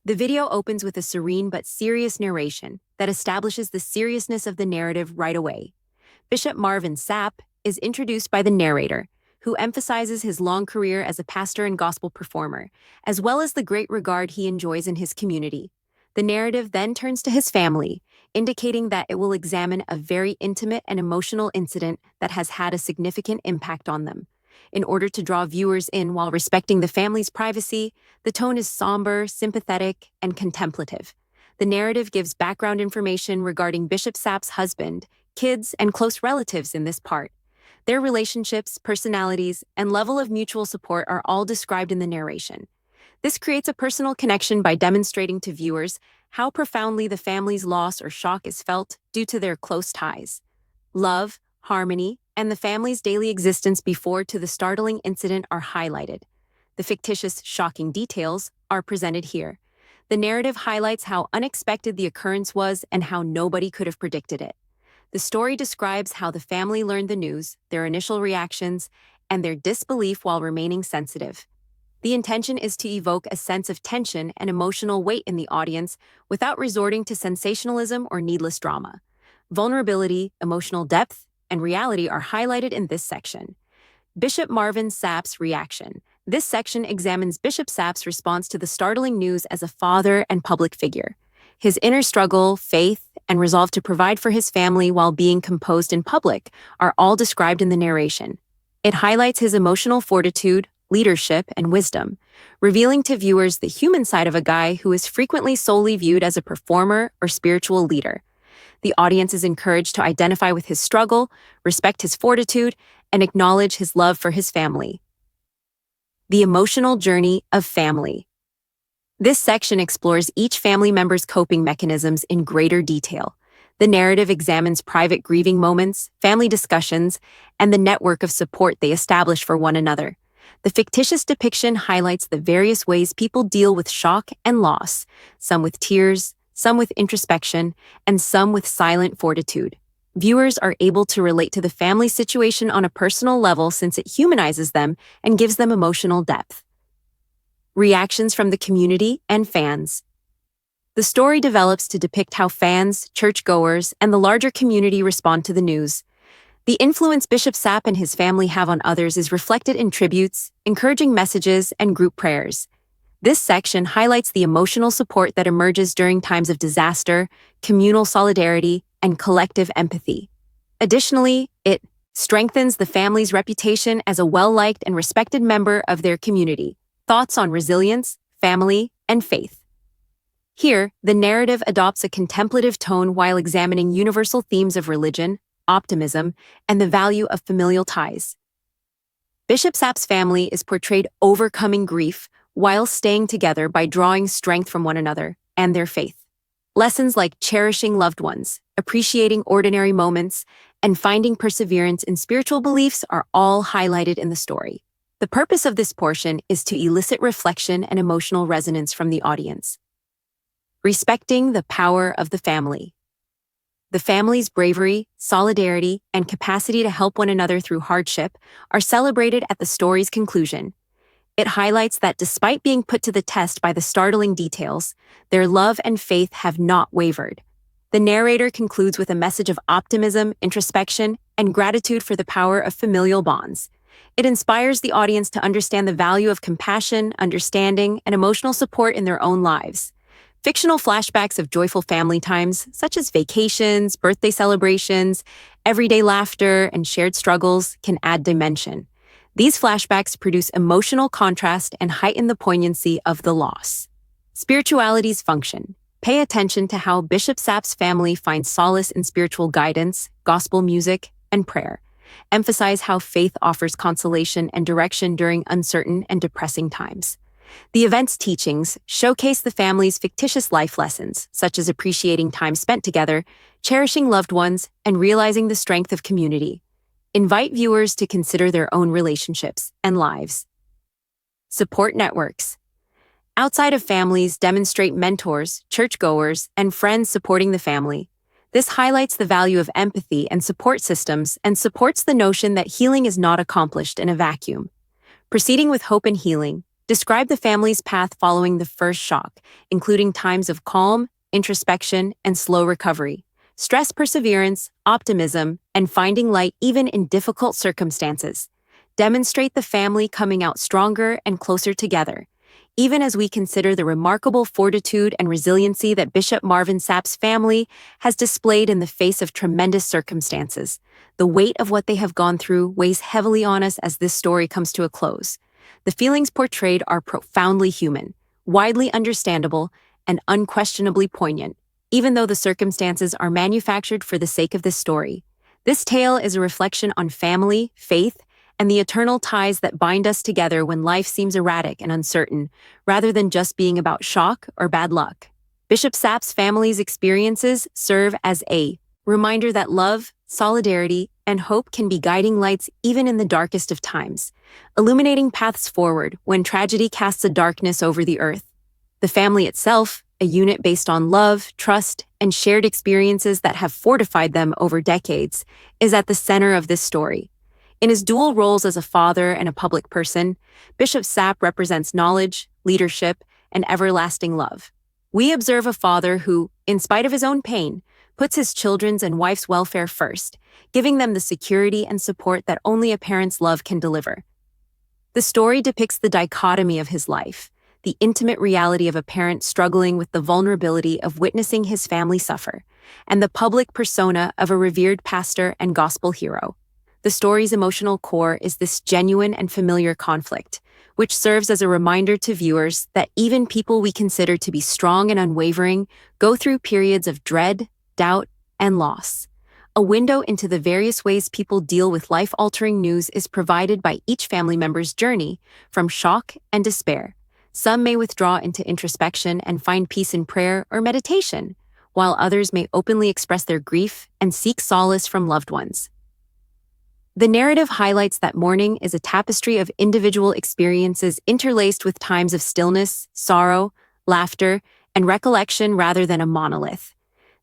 The video opens with a serene but serious narration that establishes the seriousness of the narrative right away. Bishop Marvin Sapp is introduced by the narrator, who emphasizes his long career as a pastor and gospel performer, as well as the great regard he enjoys in his community. The narrative then turns to his family, indicating that it will examine a very intimate and emotional incident that has had a significant impact on them. In order to draw viewers in while respecting the family's privacy, the tone is somber, sympathetic, and contemplative. The narrative gives background information regarding Bishop Sapp's husband, kids, and close relatives in this part. Their relationships, personalities, and level of mutual support are all described in the narration. This creates a personal connection by demonstrating to viewers how profoundly the family's loss or shock is felt due to their close ties. Love, harmony, and the family's daily existence before to the startling incident are highlighted. The fictitious, shocking details are presented here. The narrative highlights how unexpected the occurrence was and how nobody could have predicted it. The story describes how the family learned the news, their initial reactions, and their disbelief while remaining sensitive. The intention is to evoke a sense of tension and emotional weight in the audience without resorting to sensationalism or needless drama. Vulnerability, emotional depth, and reality are highlighted in this section. Bishop Marvin Sapp's reaction. This section examines Bishop Sapp's response to the startling news as a father and public figure. His inner struggle, faith, and resolve to provide for his family while being composed in public are all described in the narration. It highlights his emotional fortitude, leadership, and wisdom, revealing to viewers the human side of a guy who is frequently solely viewed as a performer or spiritual leader. The audience is encouraged to identify with his struggle, respect his fortitude, and acknowledge his love for his family. The emotional journey of family. This section explores each family member's coping mechanisms in greater detail. The narrative examines private grieving moments, family discussions, and the network of support they establish for one another. The fictitious depiction highlights the various ways people deal with shock and loss, some with tears, some with introspection, and some with silent fortitude. Viewers are able to relate to the family situation on a personal level since it humanizes them and gives them emotional depth. Reactions from the community and fans. The story develops to depict how fans, churchgoers, and the larger community respond to the news. The influence Bishop Sapp and his family have on others is reflected in tributes, encouraging messages, and group prayers. This section highlights the emotional support that emerges during times of disaster, communal solidarity, and collective empathy. Additionally, it strengthens the family's reputation as a well-liked and respected member of their community. Thoughts on resilience, family, and faith. Here, the narrative adopts a contemplative tone while examining universal themes of religion, optimism, and the value of familial ties. Bishop Sapp's family is portrayed overcoming grief while staying together by drawing strength from one another and their faith. Lessons like cherishing loved ones, appreciating ordinary moments, and finding perseverance in spiritual beliefs are all highlighted in the story. The purpose of this portion is to elicit reflection and emotional resonance from the audience. Respecting the power of the family. The family's bravery, solidarity, and capacity to help one another through hardship are celebrated at the story's conclusion. It highlights that despite being put to the test by the startling details, their love and faith have not wavered. The narrator concludes with a message of optimism, introspection, and gratitude for the power of familial bonds. It inspires the audience to understand the value of compassion, understanding, and emotional support in their own lives. Fictional flashbacks of joyful family times, such as vacations, birthday celebrations, everyday laughter, and shared struggles, can add dimension. These flashbacks produce emotional contrast and heighten the poignancy of the loss. Spirituality's function. Pay attention to how Bishop Sapp's family finds solace in spiritual guidance, gospel music, and prayer. Emphasize how faith offers consolation and direction during uncertain and depressing times. The event's teachings showcase the family's fictitious life lessons, such as appreciating time spent together, cherishing loved ones, and realizing the strength of community. Invite viewers to consider their own relationships and lives. Support networks. Outside of families demonstrate mentors, churchgoers, and friends supporting the family. This highlights the value of empathy and support systems and supports the notion that healing is not accomplished in a vacuum. Proceeding with hope and healing. Describe the family's path following the first shock, including times of calm, introspection, and slow recovery. Stress, perseverance, optimism, and finding light even in difficult circumstances. Demonstrate the family coming out stronger and closer together. Even as we consider the remarkable fortitude and resiliency that Bishop Marvin Sapp's family has displayed in the face of tremendous circumstances, the weight of what they have gone through weighs heavily on us as this story comes to a close. The feelings portrayed are profoundly human, widely understandable, and unquestionably poignant, even though the circumstances are manufactured for the sake of this story. This tale is a reflection on family, faith, and the eternal ties that bind us together when life seems erratic and uncertain, rather than just being about shock or bad luck. Bishop Sapp's family's experiences serve as a reminder that love, solidarity, and hope can be guiding lights even in the darkest of times, illuminating paths forward when tragedy casts a darkness over the earth. The family itself, a unit based on love, trust, and shared experiences that have fortified them over decades, is at the center of this story. In his dual roles as a father and a public person, Bishop Sapp represents knowledge, leadership, and everlasting love. We observe a father who, in spite of his own pain, puts his children's and wife's welfare first, giving them the security and support that only a parent's love can deliver. The story depicts the dichotomy of his life, the intimate reality of a parent struggling with the vulnerability of witnessing his family suffer, and the public persona of a revered pastor and gospel hero. The story's emotional core is this genuine and familiar conflict, which serves as a reminder to viewers that even people we consider to be strong and unwavering go through periods of dread, doubt, and loss. A window into the various ways people deal with life-altering news is provided by each family member's journey, from shock and despair. Some may withdraw into introspection and find peace in prayer or meditation, while others may openly express their grief and seek solace from loved ones. The narrative highlights that mourning is a tapestry of individual experiences interlaced with times of stillness, sorrow, laughter, and recollection rather than a monolith.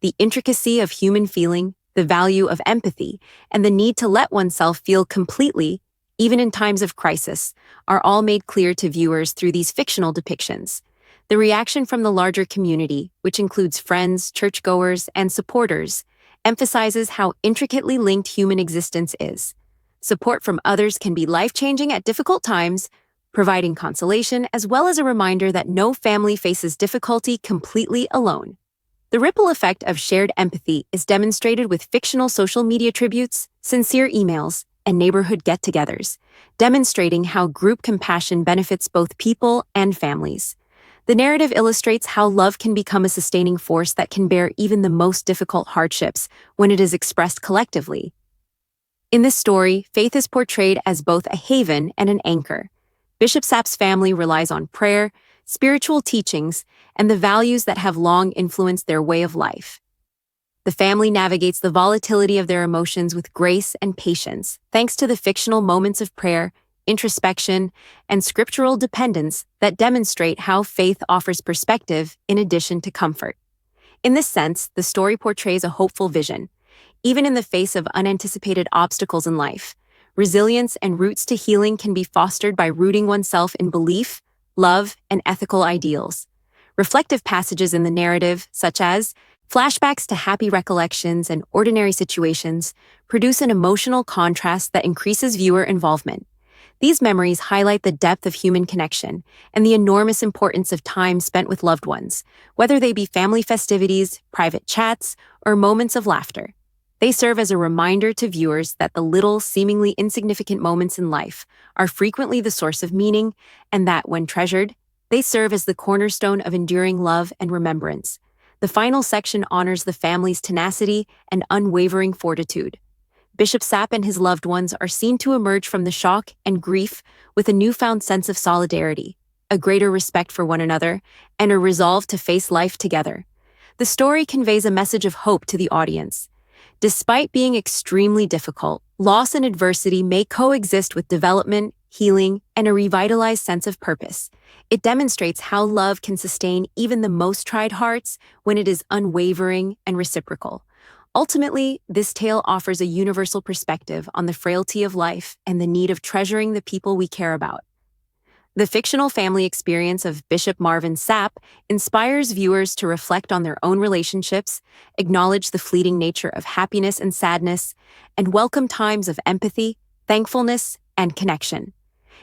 The intricacy of human feeling, the value of empathy, and the need to let oneself feel completely, even in times of crisis, are all made clear to viewers through these fictional depictions. The reaction from the larger community, which includes friends, churchgoers, and supporters, emphasizes how intricately linked human existence is. Support from others can be life-changing at difficult times, providing consolation as well as a reminder that no family faces difficulty completely alone. The ripple effect of shared empathy is demonstrated with fictional social media tributes, sincere emails, and neighborhood get-togethers, demonstrating how group compassion benefits both people and families. The narrative illustrates how love can become a sustaining force that can bear even the most difficult hardships when it is expressed collectively. In this story, faith is portrayed as both a haven and an anchor. Bishop Sapp's family relies on prayer, spiritual teachings, and the values that have long influenced their way of life. The family navigates the volatility of their emotions with grace and patience, thanks to the fictional moments of prayer, introspection, and scriptural dependence that demonstrate how faith offers perspective in addition to comfort. In this sense, the story portrays a hopeful vision. Even in the face of unanticipated obstacles in life, resilience and roots to healing can be fostered by rooting oneself in belief, love, and ethical ideals. Reflective passages in the narrative, such as flashbacks to happy recollections and ordinary situations, produce an emotional contrast that increases viewer involvement. These memories highlight the depth of human connection and the enormous importance of time spent with loved ones, whether they be family festivities, private chats, or moments of laughter. They serve as a reminder to viewers that the little, seemingly insignificant moments in life are frequently the source of meaning, and that, when treasured, they serve as the cornerstone of enduring love and remembrance. The final section honors the family's tenacity and unwavering fortitude. Bishop Sapp and his loved ones are seen to emerge from the shock and grief with a newfound sense of solidarity, a greater respect for one another, and a resolve to face life together. The story conveys a message of hope to the audience. Despite being extremely difficult, loss and adversity may coexist with development, healing, and a revitalized sense of purpose. It demonstrates how love can sustain even the most tried hearts when it is unwavering and reciprocal. Ultimately, this tale offers a universal perspective on the frailty of life and the need of treasuring the people we care about. The fictional family experience of Bishop Marvin Sapp inspires viewers to reflect on their own relationships, acknowledge the fleeting nature of happiness and sadness, and welcome times of empathy, thankfulness, and connection.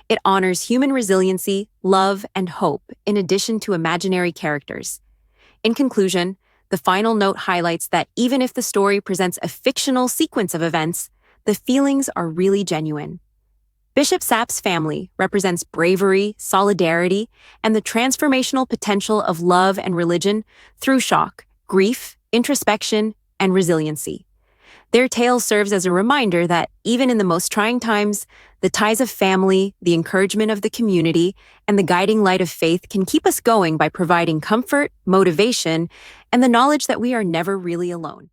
It honors human resiliency, love, and hope, in addition to imaginary characters. In conclusion, the final note highlights that even if the story presents a fictional sequence of events, the feelings are really genuine. Bishop Sapp's family represents bravery, solidarity, and the transformational potential of love and religion through shock, grief, introspection, and resiliency. Their tale serves as a reminder that even in the most trying times, the ties of family, the encouragement of the community, and the guiding light of faith can keep us going by providing comfort, motivation, and the knowledge that we are never really alone.